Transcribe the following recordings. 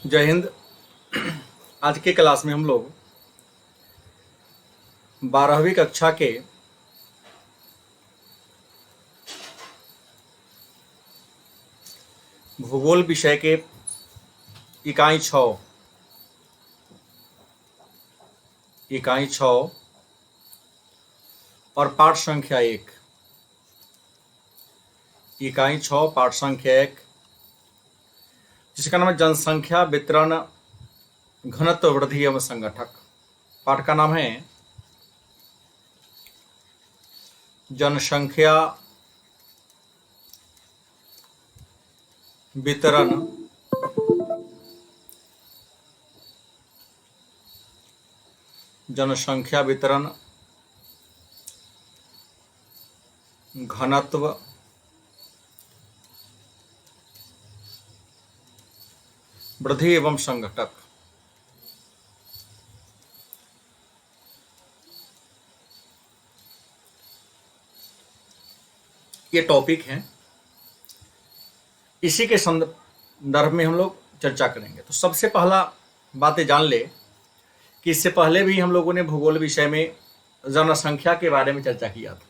जय हिंद। आज के क्लास में हम लोग 12वीं कक्षा के भूगोल विषय के इकाई 6 और पाठ संख्या 1 इकाई 6 पाठ संख्या 1 जिसका नाम है जनसंख्या वितरण घनत्व वृद्धि एवं संगठक। पाठ का नाम है जनसंख्या वितरण जनसंख्या वितरण घनत्व वृद्धि एवं संगठक। ये टॉपिक है, इसी के संदर्भ में हम लोग चर्चा करेंगे। तो सबसे पहला बातें जान ले कि इससे पहले भी हम लोगों ने भूगोल विषय में जनसंख्या के बारे में चर्चा किया था,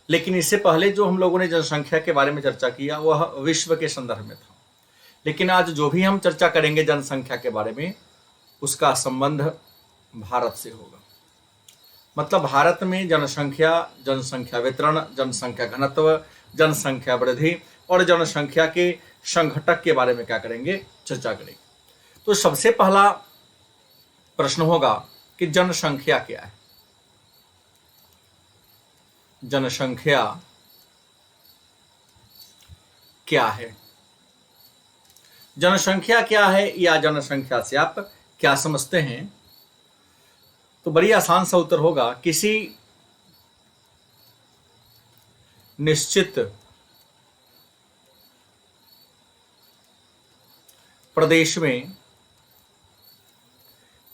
लेकिन इससे पहले जो हम लोगों ने जनसंख्या के बारे में चर्चा किया वह विश्व के संदर्भ में था। लेकिन आज जो भी हम चर्चा करेंगे जनसंख्या के बारे में, उसका संबंध भारत से होगा। मतलब भारत में जनसंख्या, जनसंख्या वितरण, जनसंख्या घनत्व, जनसंख्या वृद्धि और जनसंख्या के संघटक के बारे में क्या करेंगे, चर्चा करेंगे। तो सबसे पहला प्रश्न होगा कि जनसंख्या क्या है। जनसंख्या क्या है, जनसंख्या क्या है या जनसंख्या से आप क्या समझते हैं? तो बड़ी आसान सा उत्तर होगा, किसी निश्चित प्रदेश में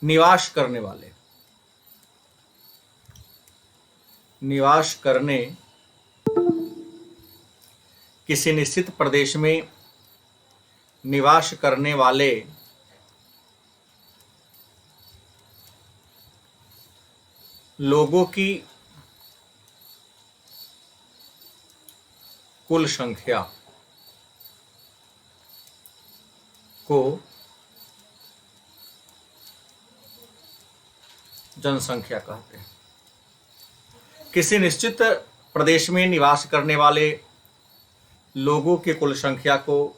निवास करने किसी निश्चित प्रदेश में निवास करने वाले लोगों की कुल संख्या को जनसंख्या कहते हैं। किसी निश्चित प्रदेश में निवास करने वाले लोगों की कुल संख्या को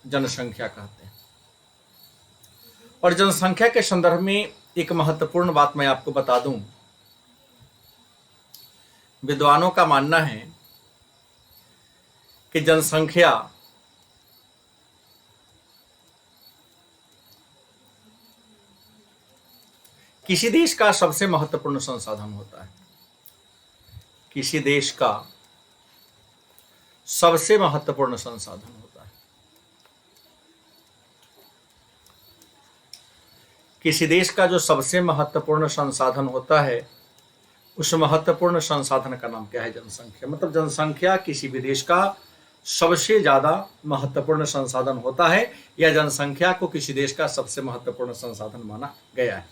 जनसंख्या कहते हैं। और जनसंख्या के संदर्भ में एक महत्वपूर्ण बात मैं आपको बता दूं, विद्वानों का मानना है कि जनसंख्या किसी देश का सबसे महत्वपूर्ण संसाधन होता है। किसी देश का सबसे महत्वपूर्ण संसाधन होता है। किसी देश का जो सबसे महत्वपूर्ण संसाधन होता है, उस महत्वपूर्ण संसाधन का नाम क्या है? जनसंख्या। मतलब जनसंख्या किसी भी देश का सबसे ज्यादा महत्वपूर्ण संसाधन होता है, या जनसंख्या को किसी देश का सबसे महत्वपूर्ण संसाधन माना गया है।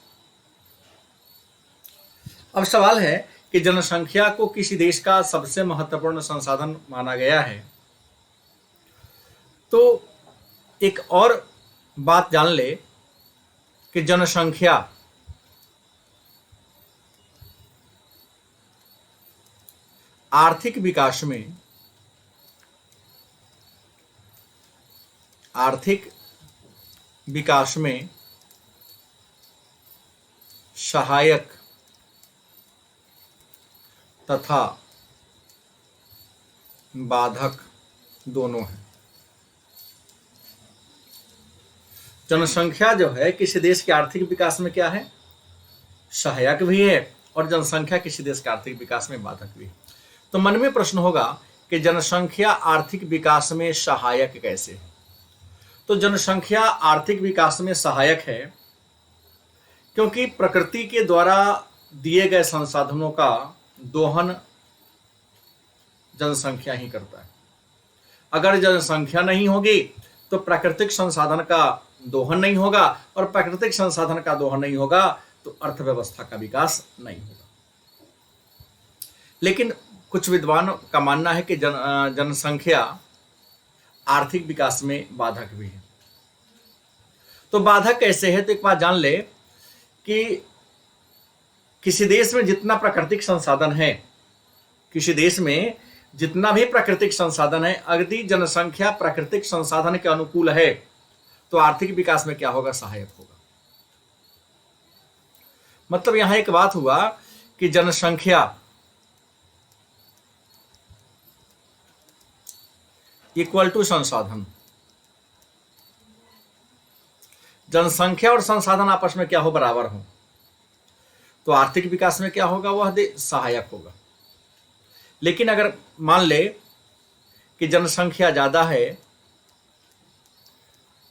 अब सवाल है कि जनसंख्या को किसी देश का सबसे महत्वपूर्ण संसाधन माना गया है, तो एक और बात जान ले कि जनसंख्या आर्थिक विकास में सहायक तथा बाधक दोनों है। जनसंख्या जो है किसी देश के आर्थिक विकास में क्या है? सहायक भी है, और जनसंख्या किसी देश के आर्थिक विकास में बाधक भी है। तो मन में प्रश्न होगा कि जनसंख्या आर्थिक विकास में सहायक कैसे है? तो जनसंख्या आर्थिक विकास में सहायक है क्योंकि प्रकृति के द्वारा दिए गए संसाधनों का दोहन जनसंख्या ही करता है। अगर जनसंख्या नहीं होगी तो प्राकृतिक संसाधन का दोहन नहीं होगा, और प्राकृतिक संसाधन का दोहन नहीं होगा तो अर्थव्यवस्था का विकास नहीं होगा। लेकिन कुछ विद्वानों का मानना है कि जनसंख्या आर्थिक विकास में बाधक भी है। तो बाधक कैसे है? तो एक बात जान ले कि किसी देश में जितना प्राकृतिक संसाधन है, किसी देश में जितना भी प्राकृतिक संसाधन है, यदि जनसंख्या प्राकृतिक संसाधन के अनुकूल है तो आर्थिक विकास में क्या होगा? सहायक होगा। मतलब यहां एक बात हुआ कि जनसंख्या इक्वल टू संसाधन, जनसंख्या और संसाधन आपस में क्या हो? बराबर हो, तो आर्थिक विकास में क्या होगा? वह सहायक होगा। लेकिन अगर मान ले कि जनसंख्या ज्यादा है,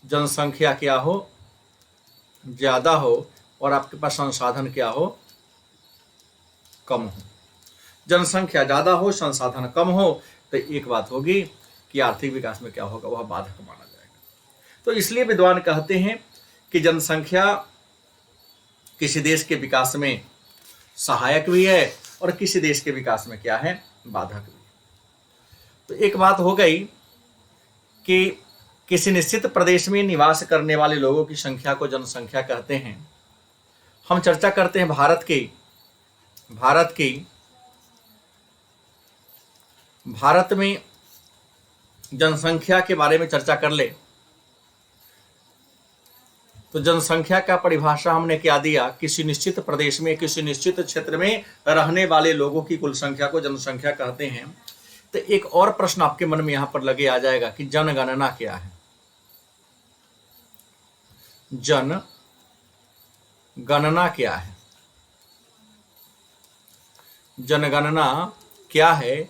जनसंख्या क्या हो? ज्यादा हो, और आपके पास संसाधन क्या हो? कम हो। जनसंख्या ज्यादा हो, संसाधन कम हो, तो एक बात होगी कि आर्थिक विकास में क्या होगा? वह बाधक माना जाएगा। तो इसलिए विद्वान कहते हैं कि जनसंख्या किसी देश के विकास में सहायक भी है और किसी देश के विकास में क्या है? बाधक भी। तो एक बात हो गई कि किसी निश्चित प्रदेश में निवास करने वाले लोगों की संख्या को जनसंख्या कहते हैं। हम चर्चा करते हैं भारत में जनसंख्या के बारे में चर्चा कर ले तो जनसंख्या का परिभाषा हमने क्या दिया? किसी निश्चित प्रदेश में, किसी निश्चित क्षेत्र में रहने वाले लोगों की कुल संख्या को जनसंख्या कहते हैं। तो एक और प्रश्न आपके मन में यहां पर लगे आ जाएगा कि जनगणना क्या है? जनगणना क्या है? जनगणना क्या है,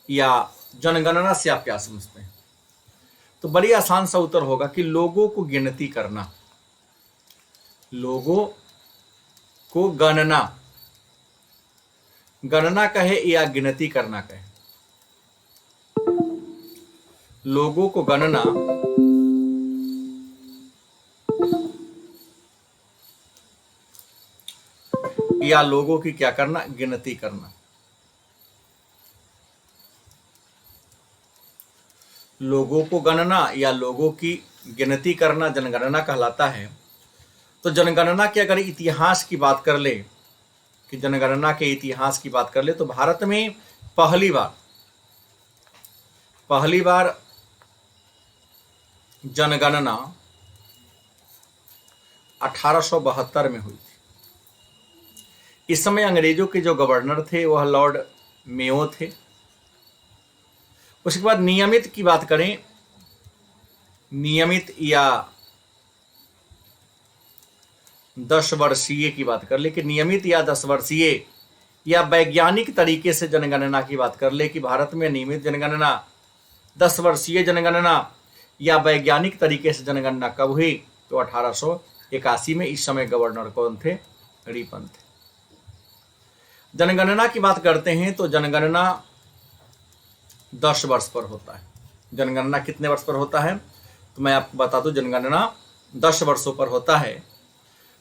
या जनगणना से आप क्या समझते हैं? तो बड़ी आसान सा उत्तर होगा कि लोगों को गिनती करना, लोगों को गणना कहे या गिनती करना कहे, लोगों को गणना या लोगों की क्या करना? गिनती करना। लोगों को गणना या लोगों की गिनती करना जनगणना कहलाता है। तो जनगणना के अगर इतिहास की बात कर ले, कि जनगणना के इतिहास की बात कर ले, तो भारत में पहली बार जनगणना 1872 में हुई थी। इस समय अंग्रेजों के जो गवर्नर थे वह लॉर्ड मेयो थे। उसके बाद नियमित की बात करें, नियमित या 10 वर्षीय की बात कर ले, कि नियमित या 10 वर्षीय या वैज्ञानिक तरीके से जनगणना की बात कर ले कि भारत में नियमित जनगणना, 10 वर्षीय जनगणना या वैज्ञानिक तरीके से जनगणना कब हुई? तो 1881 में। इस समय गवर्नर कौन थे? रिपन थे। जनगणना की बात करते हैं तो जनगणना 10 वर्ष पर होता है। जनगणना कितने वर्ष पर होता है? तो मैं आपको बता दूं, जनगणना 10 वर्षों पर होता है।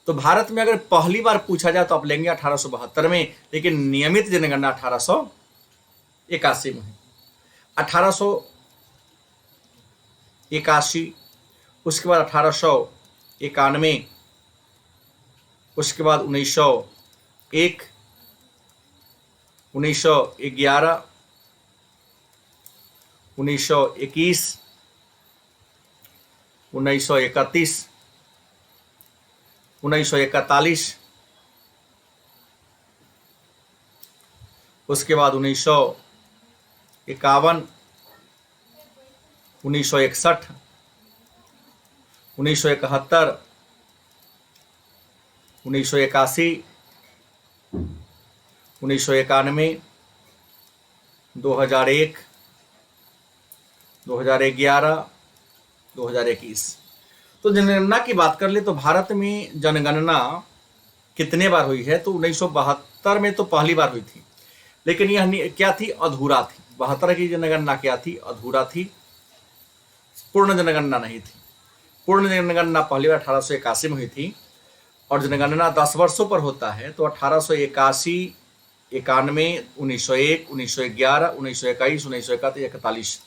तो भारत में अगर पहली बार पूछा जाए तो आप लेंगे 1872 में, लेकिन नियमित जनगणना 1881 में है। 1881, उसके बाद 1891, उसके बाद 1901, 1911, 1921, 1931, 1941, उसके बाद 1951, 1961, 1971, 1981, 1991, 2001, 2011, 2021। तो जनगणना की बात कर ले तो भारत में जनगणना कितने बार हुई है? तो 1972 में तो पहली बार हुई थी, लेकिन यह क्या थी? अधूरा थी। 72 की जनगणना क्या थी? अधूरा थी। पूर्ण जनगणना नहीं थी। पूर्ण जनगणना पहली बार 1881 में हुई थी और जनगणना 10 वर्षों पर होता है, तो 1881, 91, 1901, 1911, 1921, 1931, 41,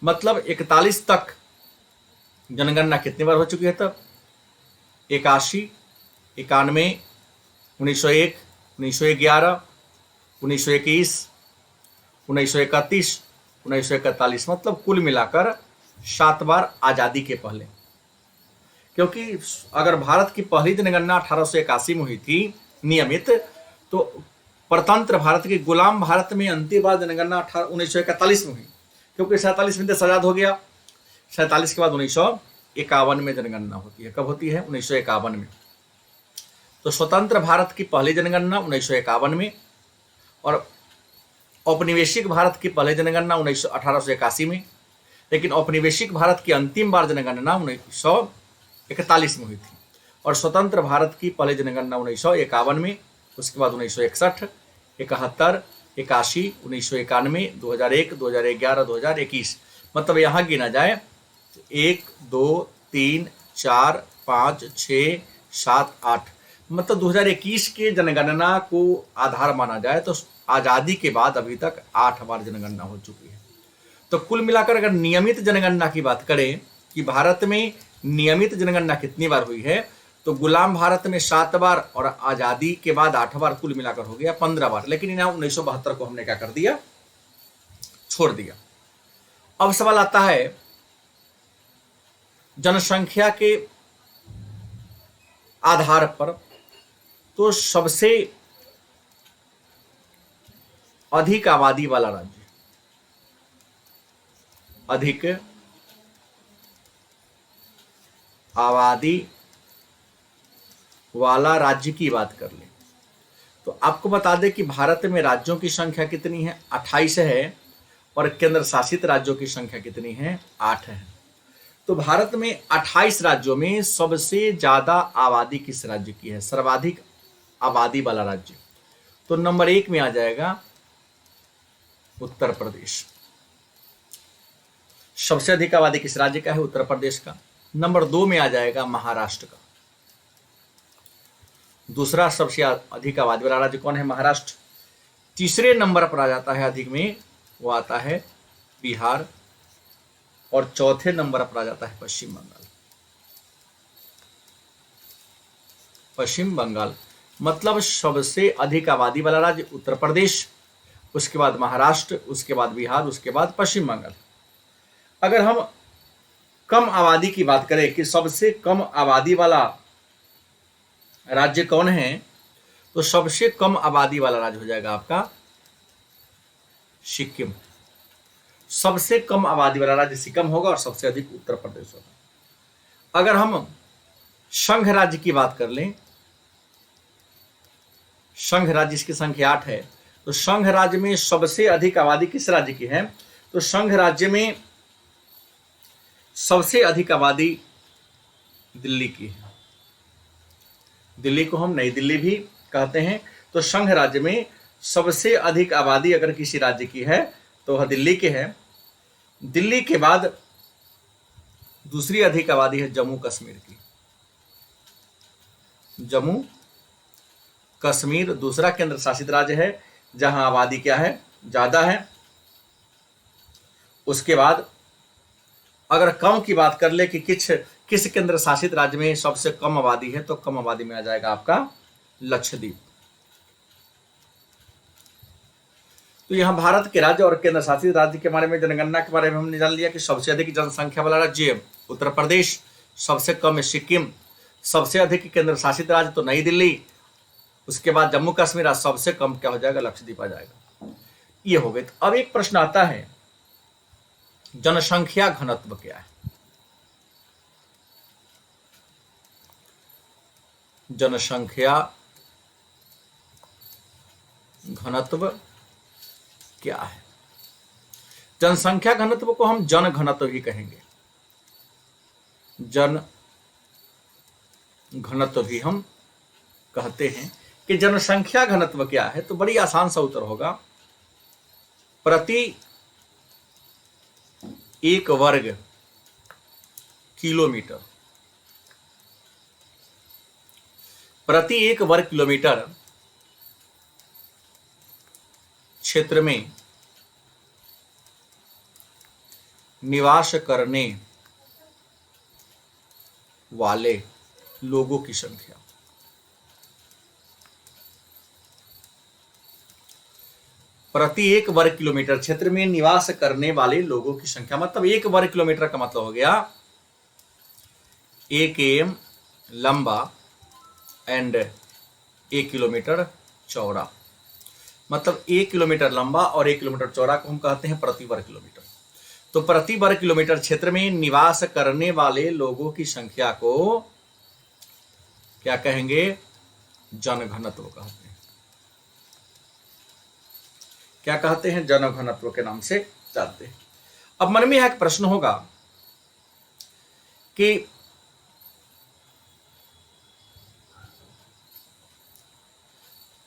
मतलब 41 तक जनगणना कितनी बार हो चुकी है तब? 81, 91, 1901, 1911, 1921, 1931, 1941, मतलब कुल मिलाकर 7 बार आज़ादी के पहले। क्योंकि अगर भारत की पहली जनगणना 1881 में हुई थी नियमित, तो परतंत्र भारत के गुलाम भारत में अंतिम बार जनगणना 1941 में हुई, क्योंकि 47 में देश आजाद हो गया। 47 के बाद 1951 में जनगणना होती है। कब होती है? 1951 में। तो स्वतंत्र भारत की पहली जनगणना 1951 में और औपनिवेशिक भारत की पहली जनगणना 1881 में, लेकिन औपनिवेशिक भारत की अंतिम बार जनगणना 1941 में हुई थी और स्वतंत्र भारत की पहली जनगणना 1951 में, उसके बाद 1961, 71, 81, 1991, 2001, 2011, 2021, मतलब यहाँ गिना जाए 1, 2, 3, 4, 5, 6, 7, 8, मतलब 2021 के जनगणना को आधार माना जाए तो आज़ादी के बाद अभी तक 8 बार जनगणना हो चुकी है। तो कुल मिलाकर अगर नियमित जनगणना की बात करें कि भारत में नियमित जनगणना कितनी बार हुई है, तो गुलाम भारत में 7 बार और आज़ादी के बाद 8 बार, कुल मिलाकर हो गया 15 बार। लेकिन यहाँ 1972 को हमने क्या कर दिया? छोड़ दिया। अब सवाल आता है जनसंख्या के आधार पर, तो सबसे अधिक आबादी वाला राज्य, अधिक आबादी वाला राज्य की बात कर ले तो आपको बता दें कि भारत में राज्यों की संख्या कितनी है? 28 है और केंद्र शासित राज्यों की संख्या कितनी है? 8 है। तो भारत में 28 राज्यों में सबसे ज्यादा आबादी किस राज्य की है? सर्वाधिक आबादी वाला राज्य, तो नंबर 1 में आ जाएगा उत्तर प्रदेश। सबसे अधिक आबादी किस राज्य का है? उत्तर प्रदेश का। नंबर 2 में आ जाएगा महाराष्ट्र का। दूसरा सबसे अधिक आबादी वाला राज्य कौन है? महाराष्ट्र। तीसरे नंबर पर आ जाता है अधिक में, वो आता है बिहार, और चौथे नंबर पर आ जाता है पश्चिम बंगाल। पश्चिम बंगाल मतलब सबसे अधिक आबादी वाला राज्य उत्तर प्रदेश, उसके बाद महाराष्ट्र, उसके बाद बिहार, उसके बाद पश्चिम बंगाल। अगर हम कम आबादी की बात करें कि सबसे कम आबादी वाला राज्य कौन है, तो सबसे कम आबादी वाला राज्य हो जाएगा आपका सिक्किम। सबसे कम आबादी वाला राज्य सिक्किम होगा और सबसे अधिक उत्तर प्रदेश होगा। अगर हम संघ राज्य की बात कर लें, संघ राज्य इसकी संख्या 8 है, तो संघ राज्य में सबसे अधिक आबादी किस राज्य की है? तो संघ राज्य में सबसे अधिक आबादी दिल्ली की है। दिल्ली को हम नई दिल्ली भी कहते हैं। तो संघ राज्य में सबसे अधिक आबादी अगर किसी राज्य की है तो वह दिल्ली के है। दिल्ली के बाद दूसरी अधिक आबादी है जम्मू कश्मीर की। जम्मू कश्मीर दूसरा केंद्र शासित राज्य है जहां आबादी क्या है? ज्यादा है। उसके बाद अगर कम की बात कर ले कि किस केंद्र शासित राज्य में सबसे कम आबादी है, तो कम आबादी में आ जाएगा आपका लक्षद्वीप। तो यहां भारत के राज्य और केंद्र शासित राज्य के बारे में, जनगणना के बारे में हमने जान लिया कि सबसे अधिक जनसंख्या वाला राज्य उत्तर प्रदेश, सबसे कम सिक्किम, सबसे अधिक केंद्र शासित राज्य तो नई दिल्ली, उसके बाद जम्मू कश्मीर, और सबसे कम क्या हो जाएगा? लक्षद्वीप आ जाएगा। ये हो गए। तो अब एक प्रश्न आता है, जनसंख्या घनत्व क्या है? जनसंख्या घनत्व क्या है? जनसंख्या घनत्व को हम जन घनत्व ही कहेंगे। जन घनत्व भी हम कहते हैं कि जनसंख्या घनत्व क्या है, तो बड़ी आसान सा उत्तर होगा, प्रति 1 वर्ग किलोमीटर प्रति 1 वर्ग किलोमीटर क्षेत्र में निवास करने वाले लोगों की संख्या। प्रति 1 वर्ग किलोमीटर क्षेत्र में निवास करने वाले लोगों की संख्या, मतलब 1 वर्ग किलोमीटर का मतलब हो गया 1 km लंबा एंड 1 किलोमीटर चौड़ा। मतलब 1 किलोमीटर लंबा और 1 किलोमीटर चौड़ा को हम कहते हैं प्रति वर्ग किलोमीटर। तो प्रति वर्ग किलोमीटर क्षेत्र में निवास करने वाले लोगों की संख्या को क्या कहेंगे? जनघनत्व कहते हैं। क्या कहते हैं? जनघनत्व के नाम से जानते हैं। अब मन में एक प्रश्न होगा कि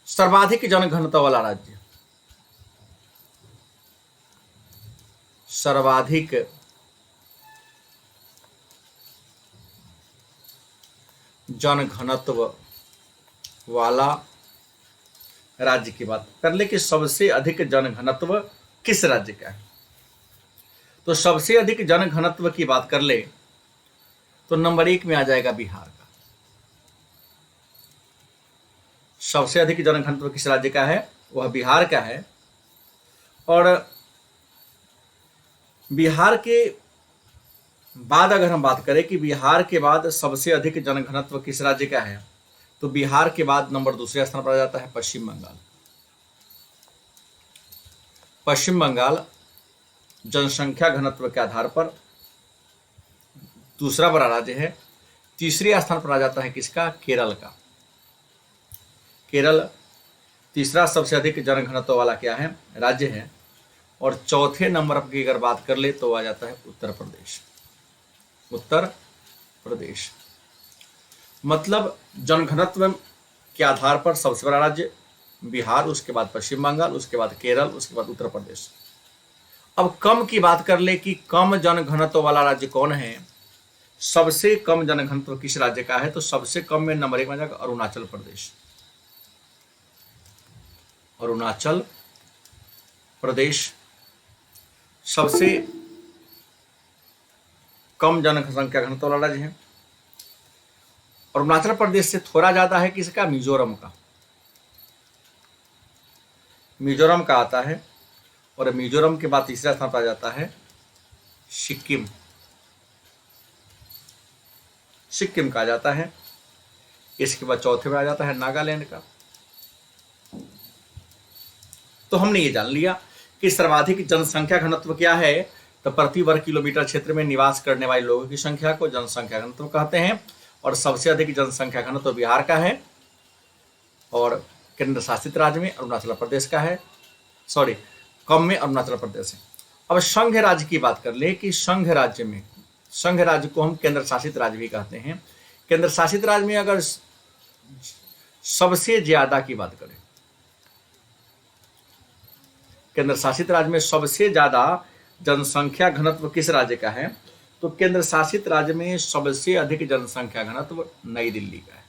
सर्वाधिक जनघनत्व वाला राज्य, सर्वाधिक जनघनत्व वाला राज्य की बात कर ले कि सबसे अधिक जनघनत्व किस राज्य का है। तो सबसे अधिक जनघनत्व की बात कर ले तो नंबर 1 में आ जाएगा बिहार का। सबसे अधिक जनघनत्व किस राज्य का है? वह बिहार का है। और बिहार के बाद अगर हम बात करें कि बिहार के बाद सबसे अधिक जनघनत्व किस राज्य का है, तो बिहार के बाद नंबर दूसरे स्थान पर आ जाता है पश्चिम बंगाल। पश्चिम बंगाल जनसंख्या घनत्व के आधार पर दूसरा बड़ा राज्य है। तीसरे स्थान पर आ जाता है किसका? केरल का। केरल तीसरा सबसे अधिक जनघनत्व वाला क्या है? राज्य है। और चौथे नंबर की अगर बात कर ले तो आ जाता है उत्तर प्रदेश। उत्तर प्रदेश मतलब जनघनत्व के आधार पर सबसे बड़ा राज्य बिहार, उसके बाद पश्चिम बंगाल, उसके बाद केरल, उसके बाद उत्तर प्रदेश। अब कम की बात कर ले कि कम जनघनत्व वाला राज्य कौन है? सबसे कम जनघनत्व किस राज्य का है? तो सबसे कम में नंबर 1 में जाएगा अरुणाचल प्रदेश। अरुणाचल प्रदेश सबसे कम जनसंख्या घनत्व वाला राज्य है। और अरुणाचल प्रदेश से थोड़ा ज्यादा है किसका? मिजोरम का। मिजोरम का आता है। और मिजोरम के बाद तीसरा स्थान पर आ जाता है सिक्किम। सिक्किम का आ जाता है। इसके बाद चौथे में आ जाता है नागालैंड का। तो हमने ये जान लिया कि सर्वाधिक जनसंख्या घनत्व क्या है, तो प्रति वर्ग किलोमीटर क्षेत्र में निवास करने वाले लोगों की संख्या को जनसंख्या घनत्व कहते हैं। और सबसे अधिक जनसंख्या घनत्व बिहार का है और केंद्र शासित राज्य में अरुणाचल प्रदेश का है। सॉरी, कम में अरुणाचल प्रदेश है। अब संघ राज्य की बात कर ले कि संघ राज्य में, संघ राज्य को हम केंद्र शासित राज्य भी कहते हैं। केंद्र शासित राज्य में अगर सबसे ज्यादा की बात करें, केंद्र शासित राज्य में सबसे ज्यादा जनसंख्या घनत्व किस राज्य का है, तो केंद्र शासित राज्य में सबसे अधिक जनसंख्या घनत्व नई दिल्ली का है।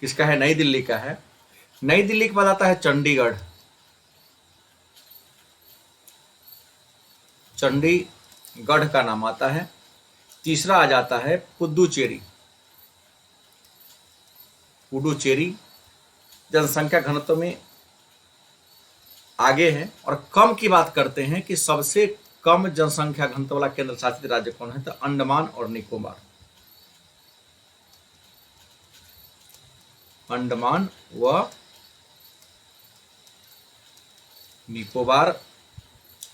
किसका है? नई दिल्ली का है। नई दिल्ली के बाद आता है चंडीगढ़। चंडीगढ़ का नाम आता है। तीसरा आ जाता है पुडुचेरी। पुडुचेरी जनसंख्या घनत्व में आगे है। और कम की बात करते हैं कि सबसे कम जनसंख्या घनत्व वाला केंद्र शासित राज्य कौन है, तो अंडमान और निकोबार। अंडमान व निकोबार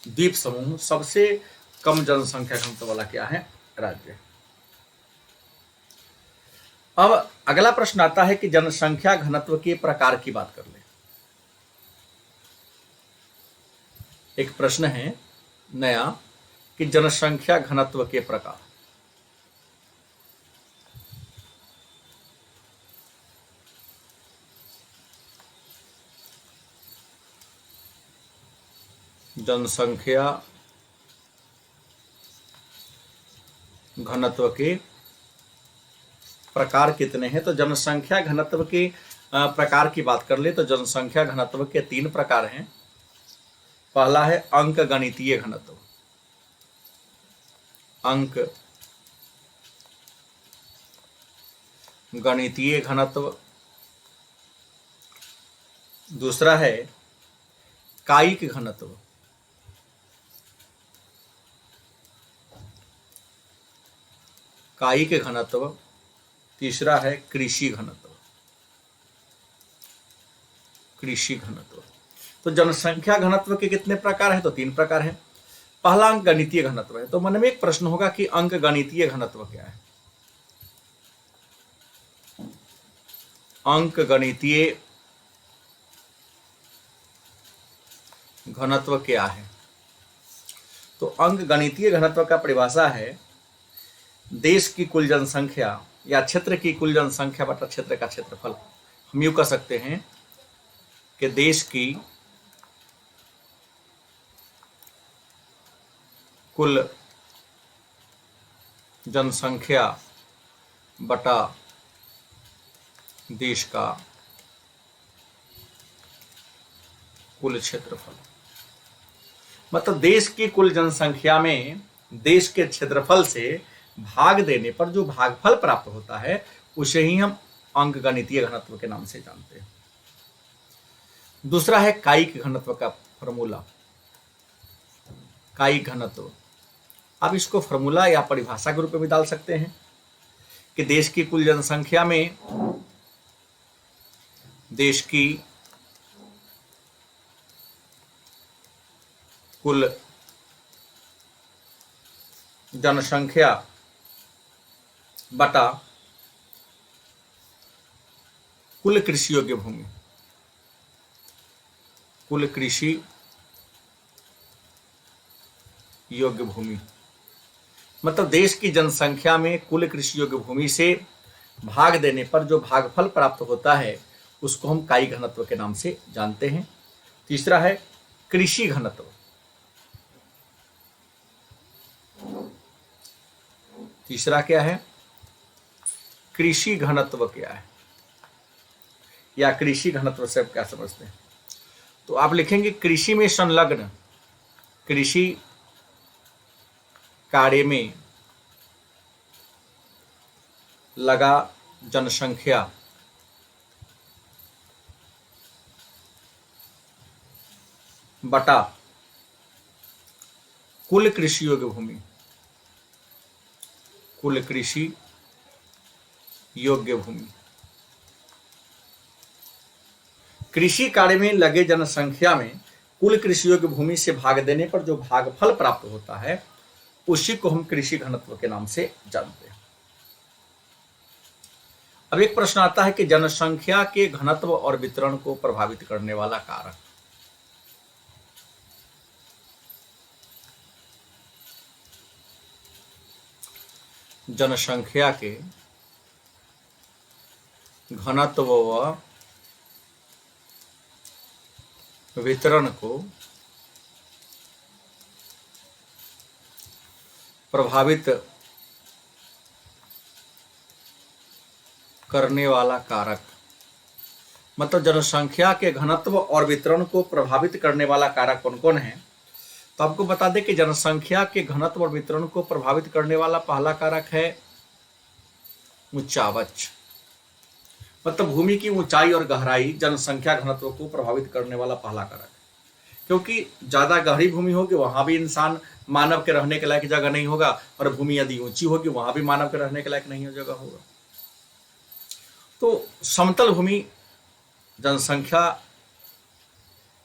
द्वीप समूह सबसे कम जनसंख्या घनत्व वाला क्या है? राज्य। अब अगला प्रश्न आता है कि जनसंख्या घनत्व के प्रकार की बात कर ले। एक प्रश्न है नया कि जनसंख्या घनत्व के प्रकार। जनसंख्या घनत्व के प्रकार कितने हैं? तो जनसंख्या घनत्व के प्रकार की बात कर ले तो जनसंख्या घनत्व के 3 प्रकार हैं। पहला है अंक गणितीय घनत्व, अंक गणितीय घनत्व। दूसरा है कायिक घनत्व, कायिक घनत्व। तीसरा है कृषि घनत्व, कृषि घनत्व। तो जनसंख्या घनत्व के कितने प्रकार हैं? तो 3 प्रकार हैं। पहला अंक गणितीय घनत्व है। तो मन में एक प्रश्न होगा कि अंक गणितीय घनत्व क्या है? अंक गणितीय घनत्व क्या है? तो अंक गणितीय घनत्व का परिभाषा है देश की कुल जनसंख्या या क्षेत्र की कुल जनसंख्या बटा क्षेत्र का क्षेत्रफल। हम यूं कह सकते हैं कि देश की कुल जनसंख्या बटा देश का कुल क्षेत्रफल। मतलब देश की कुल जनसंख्या में देश के क्षेत्रफल से भाग देने पर जो भागफल प्राप्त होता है उसे ही हम अंक गणितीय घनत्व के नाम से जानते हैं। दूसरा है कायिक घनत्व का फॉर्मूला, कायिक घनत्व। आप इसको फॉर्मूला या परिभाषा के रूप में भी डाल सकते हैं कि देश की कुल जनसंख्या में देश की कुल जनसंख्या बटा कुल कृषि योग्य भूमि, कुल कृषि योग्य भूमि। मतलब देश की जनसंख्या में कुल कृषि योग्य भूमि से भाग देने पर जो भागफल प्राप्त होता है उसको हम कायिक घनत्व के नाम से जानते हैं। तीसरा है कृषि घनत्व। तीसरा क्या है? कृषि घनत्व क्या है या कृषि घनत्व से आप क्या समझते हैं? तो आप लिखेंगे कृषि में संलग्न, कृषि कार्य में लगा जनसंख्या बटा कुल कृषि योग्य भूमि, कुल कृषि योग्य भूमि। कृषि कार्य में लगे जनसंख्या में कुल कृषि योग्य भूमि से भाग देने पर जो भागफल प्राप्त होता है उसी को हम कृषि घनत्व के नाम से जानते हैं। अब एक प्रश्न आता है कि जनसंख्या के घनत्व और वितरण को प्रभावित करने वाला कारक। जनसंख्या के घनत्व व वितरण को प्रभावित करने वाला कारक। मतलब जनसंख्या के घनत्व और वितरण को प्रभावित करने वाला कारक कौन कौन है? तो आपको बता दें कि जनसंख्या के घनत्व और वितरण को प्रभावित करने वाला पहला कारक है ऊंचावच। मतलब भूमि की ऊंचाई और गहराई जनसंख्या घनत्व को प्रभावित करने वाला पहला कारक है। क्योंकि ज्यादा गहरी भूमि होगी वहां भी इंसान मानव के रहने के लायक जगह नहीं होगा, और भूमि यदि ऊंची होगी वहां भी मानव के रहने के लायक नहीं जगह होगा। तो समतल भूमि जनसंख्या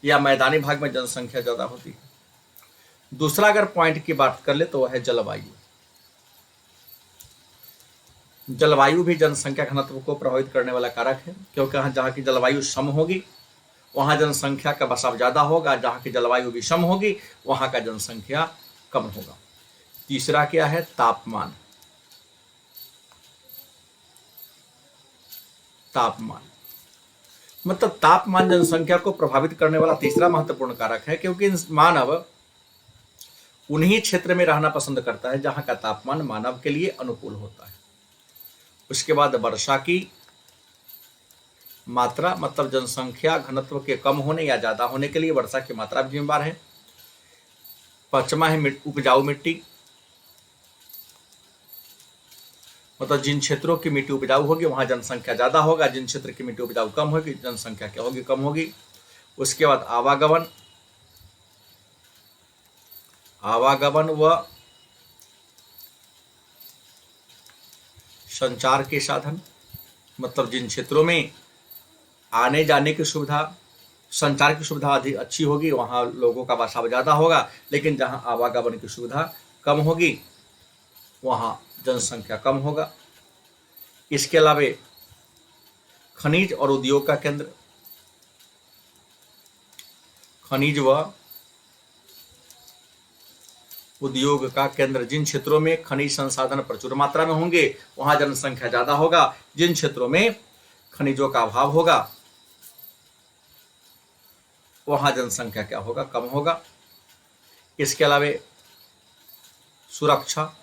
या मैदानी भाग में जनसंख्या ज्यादा होती है। दूसरा अगर पॉइंट की बात कर ले तो वह है जलवायु। जलवायु भी जनसंख्या घनत्व को प्रभावित करने वाला कारक है, क्योंकि जहाँ की जलवायु सम होगी वहां जनसंख्या का बसाव ज्यादा होगा, जहाँ की जलवायु भी सम होगी वहां का जनसंख्या कम होगा। तीसरा क्या है? तापमान। तापमान मतलब तापमान जनसंख्या को प्रभावित करने वाला तीसरा महत्वपूर्ण कारक है, क्योंकि मानव उन्हीं क्षेत्र में रहना पसंद करता है जहां का तापमान मानव के लिए अनुकूल होता है। उसके बाद वर्षा की मात्रा, मतलब जनसंख्या घनत्व के कम होने या ज्यादा होने के लिए वर्षा की मात्रा भी जिम्मेदार है। पांचवा है उपजाऊ मिट्टी, मतलब जिन क्षेत्रों की मिट्टी उपजाऊ होगी वहां जनसंख्या ज्यादा होगा, जिन क्षेत्र की मिट्टी उपजाऊ कम होगी जनसंख्या क्या होगी, कम होगी। उसके बाद आवागमन व संचार के साधन, मतलब जिन क्षेत्रों में आने जाने की सुविधा, संचार की सुविधा अधिक अच्छी होगी वहां लोगों का बसाव ज्यादा होगा, लेकिन जहां आवागमन की सुविधा कम होगी वहां जनसंख्या कम होगा। इसके अलावा खनिज और उद्योग का केंद्र, खनिज व उद्योग का केंद्र, जिन क्षेत्रों में खनिज संसाधन प्रचुर मात्रा में होंगे वहां जनसंख्या ज्यादा होगा, जिन क्षेत्रों में खनिजों का अभाव होगा वहां जनसंख्या क्या होगा, कम होगा। इसके अलावा सुरक्षा,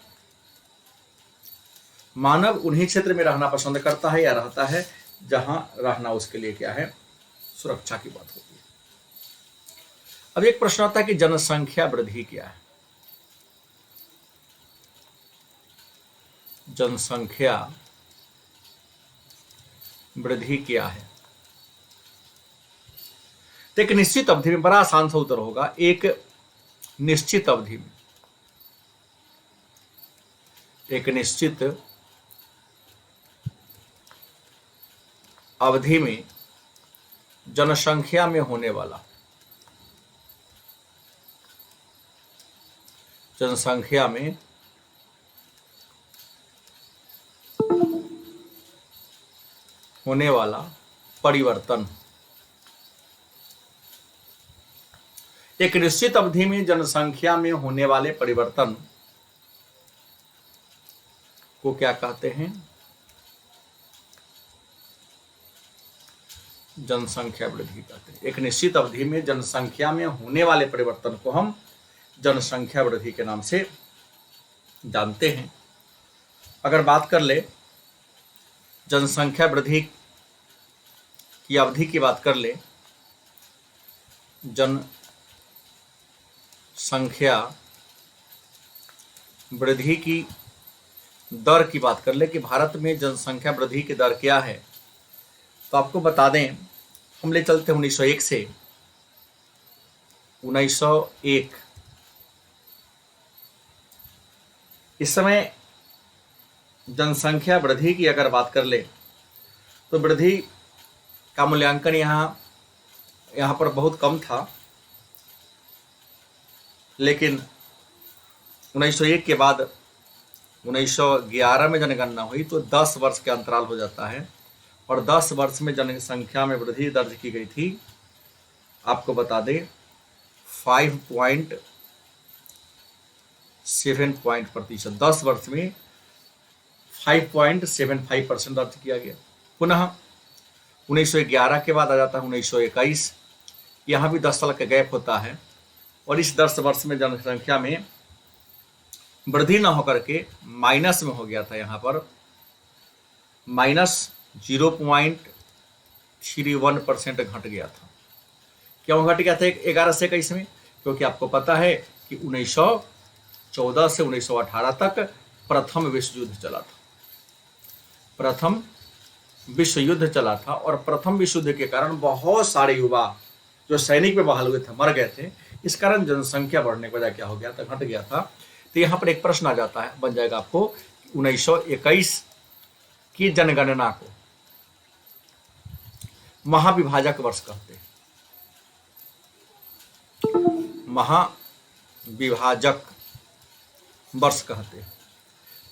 मानव उन्हीं क्षेत्र में रहना पसंद करता है या रहता है जहां रहना उसके लिए क्या है, सुरक्षा की बात होती है। अब एक प्रश्न आता है कि जनसंख्या वृद्धि क्या है। जनसंख्या वृद्धि क्या है? तो एक निश्चित अवधि में, बड़ा आसान सा उत्तर होगा, एक निश्चित अवधि में, एक निश्चित अवधि में जनसंख्या में होने वाला, जनसंख्या में होने वाला परिवर्तन, एक निश्चित अवधि में जनसंख्या में होने वाले परिवर्तन को क्या कहते हैं? जनसंख्या वृद्धि कहते हैं। एक निश्चित अवधि में जनसंख्या में होने वाले परिवर्तन को हम जनसंख्या वृद्धि के नाम से जानते हैं। अगर बात कर ले जनसंख्या वृद्धि की अवधि की बात कर ले, जनसंख्या वृद्धि की दर की बात कर ले कि भारत में जनसंख्या वृद्धि की दर क्या है, तो आपको बता दें, हम ले चलते 1901 से 1901। इस समय जनसंख्या वृद्धि की अगर बात कर ले तो वृद्धि का मूल्यांकन यहाँ पर बहुत कम था, लेकिन 1901 के बाद 1911 में जनगणना हुई तो 10 वर्ष के अंतराल हो जाता है और 10 वर्ष में जनसंख्या में वृद्धि दर्ज की गई थी। आपको बता दें 5.7% 10 वर्ष में 5.75% दर्ज किया गया। पुनः 1911 के बाद आ जाता है 1921, यहाँ भी 10 साल का गैप होता है और इस 10 वर्ष में जनसंख्या में वृद्धि न होकर के माइनस में हो गया था। यहाँ पर -0.31% घट गया था। क्यों घट गया था 11 से 21 में? क्योंकि आपको पता है कि 1914 से 1918 तक प्रथम विश्व युद्ध चला था। प्रथम विश्व युद्ध चला था और प्रथम विश्व युद्ध के कारण बहुत सारे युवा जो सैनिक में बहाल हुए थे मर गए थे। इस कारण जनसंख्या बढ़ने की वजह क्या हो गया था, घट गया था। तो यहाँ पर एक प्रश्न आ जाता है, बन जाएगा आपको 1921 की जनगणना को महाविभाजक वर्ष कहते हैं। महाविभाजक वर्ष कहते हैं।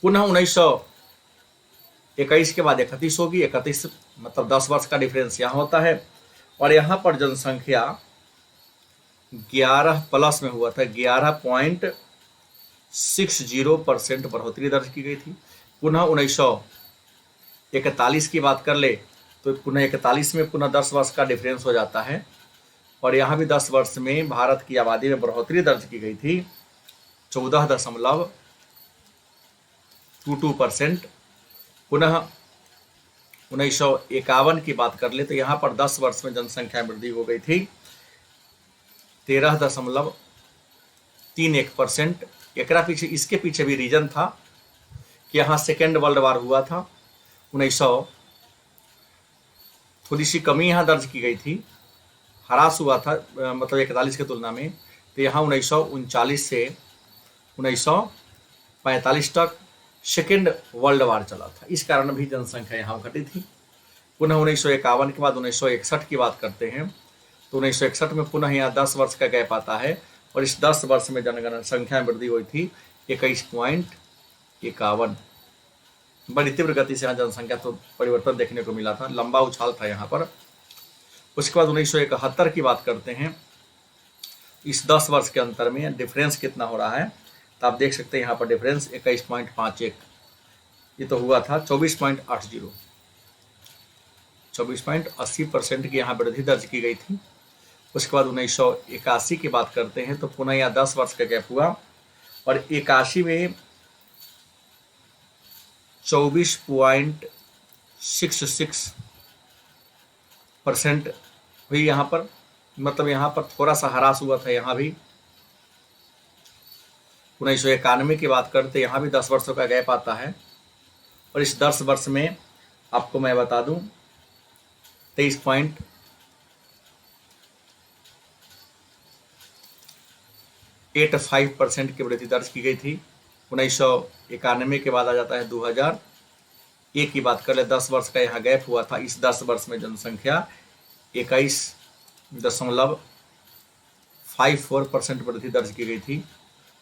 पुनः 1921 के बाद 31 होगी। 31 मतलब 10 वर्ष का डिफरेंस यहाँ होता है और यहाँ पर जनसंख्या 11 प्लस में हुआ था। 11.60% बढ़ोतरी दर्ज की गई थी। पुनः 1941 की बात कर ले तो पुनः 41 में पुनः 10 वर्ष का डिफरेंस हो जाता है और यहाँ भी 10 वर्ष में भारत की आबादी में बढ़ोतरी दर्ज की गई थी 14.22%। पुनः 1951 की बात कर ले तो यहाँ पर 10 वर्ष में जनसंख्या वृद्धि हो गई थी 13.31%। इसके पीछे भी रीजन था कि यहाँ सेकेंड वर्ल्ड वार हुआ था। 1900 थोड़ी सी कमी यहाँ दर्ज की गई थी, ह्रास हुआ था मतलब 41 की तुलना में। तो यहाँ 1939 से 1945 तक सेकेंड वर्ल्ड वार चला था, इस कारण भी जनसंख्या यहाँ घटी थी। पुनः 1951 के बाद 1961 की बात करते हैं तो 1961 में पुनः यहाँ 10 वर्ष का गैप आता है और इस 10 वर्ष में जनसंख्या में वृद्धि हुई थी 21.51। बड़ी तीव्र गति से यहाँ जनसंख्या तो परिवर्तन देखने को मिला था, लंबा उछाल था यहाँ पर। उसके बाद 1971 की बात करते हैं, इस 10 वर्ष के अंतर में डिफरेंस कितना हो रहा है तो आप देख सकते हैं यहाँ पर डिफरेंस 21.51, ये तो हुआ था 24.80, 24.80% की यहाँ वृद्धि दर्ज की गई थी। उसके बाद 1981 की बात करते हैं तो पुनः यहाँ 10 वर्ष का गैप हुआ और 81 में 24.66% हुई यहाँ पर, मतलब यहाँ पर थोड़ा सा ह्रास हुआ था यहाँ भी। 1991 की बात करते यहाँ भी 10 वर्षों का गैप आता है और इस 10 वर्ष में आपको मैं बता दूं 23.85% की वृद्धि दर्ज की गई थी। 1991 के बाद आ जाता है 2001 की बात कर ले, 10 वर्ष का यहाँ गैप हुआ था। इस 10 वर्ष में जनसंख्या 21.54% वृद्धि दर्ज की गई थी।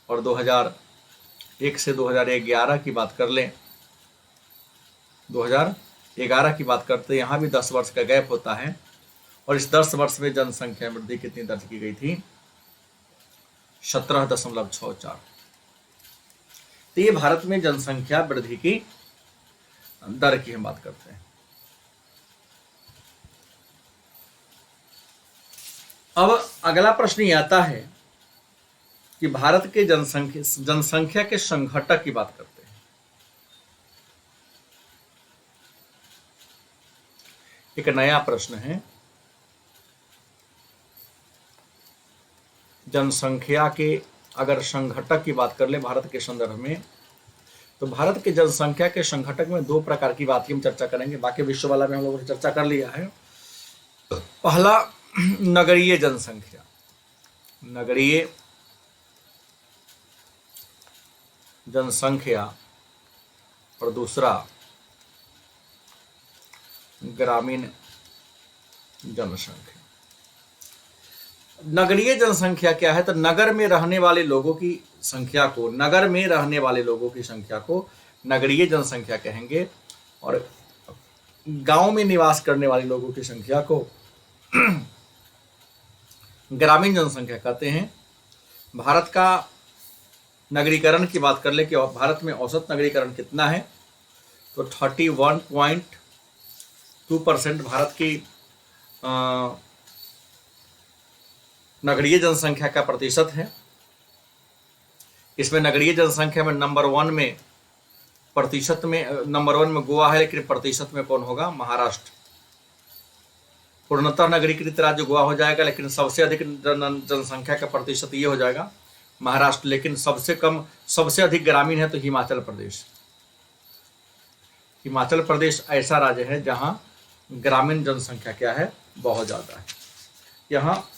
और 2001 से 2011 की बात कर लें, 2011 की बात करते यहाँ भी 10 वर्ष का गैप होता है और इस 10 वर्ष में जनसंख्या वृद्धि कितनी दर्ज की गई थी 17.64। तो ये भारत में जनसंख्या वृद्धि की दर की हम बात करते हैं। अब अगला प्रश्न ये आता है कि भारत के जनसंख्या के संघटक की बात करते हैं। एक नया प्रश्न है, जनसंख्या के अगर संघटक की बात कर ले भारत के संदर्भ में, तो भारत के जनसंख्या के संघटक में 2 प्रकार की बात की हम चर्चा करेंगे। बाकी विश्व वाला में हम लोगों ने चर्चा कर लिया है। पहला नगरीय जनसंख्या, नगरीय जनसंख्या, और दूसरा ग्रामीण जनसंख्या। नगरीय जनसंख्या क्या है तो नगर में रहने वाले लोगों की संख्या को, नगर में रहने वाले लोगों की संख्या को नगरीय जनसंख्या कहेंगे और गांव में निवास करने वाले लोगों की संख्या को ग्रामीण जनसंख्या कहते हैं। भारत का नगरीकरण की बात कर ले कि भारत में औसत नगरीकरण कितना है तो 31.2% भारत की नगरीय जनसंख्या का प्रतिशत है। इसमें नगरीय जनसंख्या में नंबर 1 में गोवा है, लेकिन प्रतिशत में कौन होगा? महाराष्ट्र। पूर्णतः नगरीकृत राज्य गोवा हो जाएगा, लेकिन सबसे अधिक जनसंख्या का प्रतिशत ये हो जाएगा महाराष्ट्र। लेकिन सबसे अधिक ग्रामीण है तो हिमाचल प्रदेश। हिमाचल प्रदेश ऐसा राज्य है जहां ग्रामीण जनसंख्या क्या है? बहुत ज्यादा है। यहाँ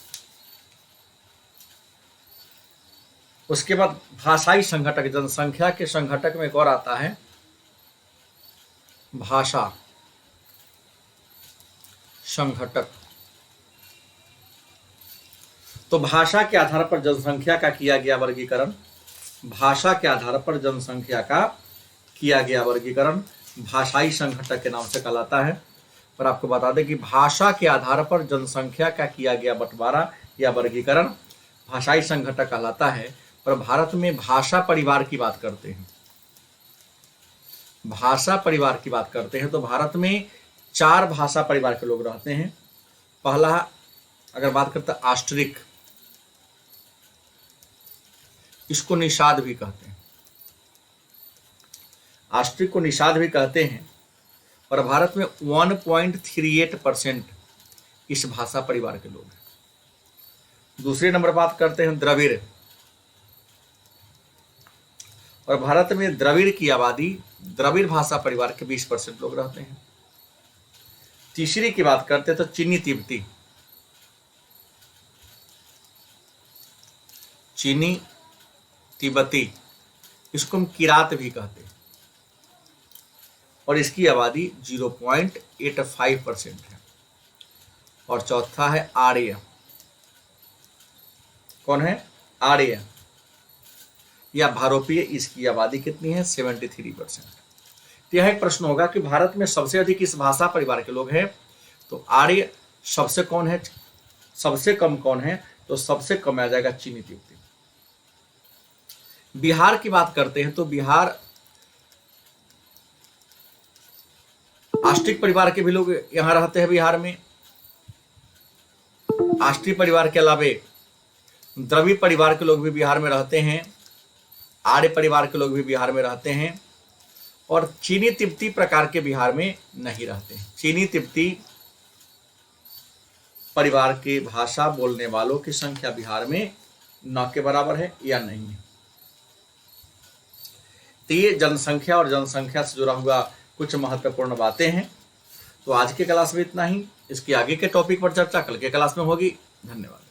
उसके बाद भाषाई संघटक, जनसंख्या के संघटक में एक और आता है भाषा संघटक। तो भाषा के आधार पर जनसंख्या का किया गया वर्गीकरण, भाषा के आधार पर जनसंख्या का किया गया वर्गीकरण भाषाई संघटक के नाम से कहलाता है। पर आपको बता दें कि भाषा के आधार पर जनसंख्या का किया गया बंटवारा या वर्गीकरण भाषाई संघटक कहलाता है। पर भारत में भाषा परिवार की बात करते हैं, भाषा परिवार की बात करते हैं तो भारत में 4 भाषा परिवार के लोग रहते हैं। पहला अगर बात करते हैं ऑस्ट्रिक, इसको निषाद भी कहते हैं, ऑस्ट्रिक को निषाद भी कहते हैं। और भारत में 1.38% इस भाषा परिवार के लोग हैं। दूसरे नंबर बात करते हैं द्रविड़, और भारत में द्रविड़ की आबादी द्रविड़ भाषा परिवार के 20% लोग रहते हैं। तीसरी की बात करते हैं तो चीनी तिब्बती, चीनी तिब्बती, इसको हम किरात भी कहते हैं, और इसकी आबादी 0.85% है। और चौथा है आर्य। कौन है? आर्य या भारोपीय, इसकी आबादी कितनी है? 73%। तो यह एक प्रश्न होगा कि भारत में सबसे अधिक इस भाषा परिवार के लोग हैं, तो आर्य सबसे कौन है, सबसे कम कौन है? तो सबसे कम आ जाएगा चीनी तिब्बती। बिहार की बात करते हैं तो बिहार ऑस्ट्रिक परिवार के भी लोग यहां रहते हैं। बिहार में ऑस्ट्रिक परिवार के अलावे द्रविड़ परिवार के लोग भी बिहार में रहते हैं, आर्य परिवार के लोग भी बिहार में रहते हैं, और चीनी तिब्बती प्रकार के बिहार में नहीं रहते हैं। चीनी तिब्बती परिवार के भाषा बोलने वालों की संख्या बिहार में न के बराबर है या नहीं है। तो ये जनसंख्या और जनसंख्या से जुड़ा हुआ कुछ महत्वपूर्ण बातें हैं। तो आज के क्लास में इतना ही। इसके आगे के टॉपिक पर चर्चा कल के क्लास में होगी। धन्यवाद।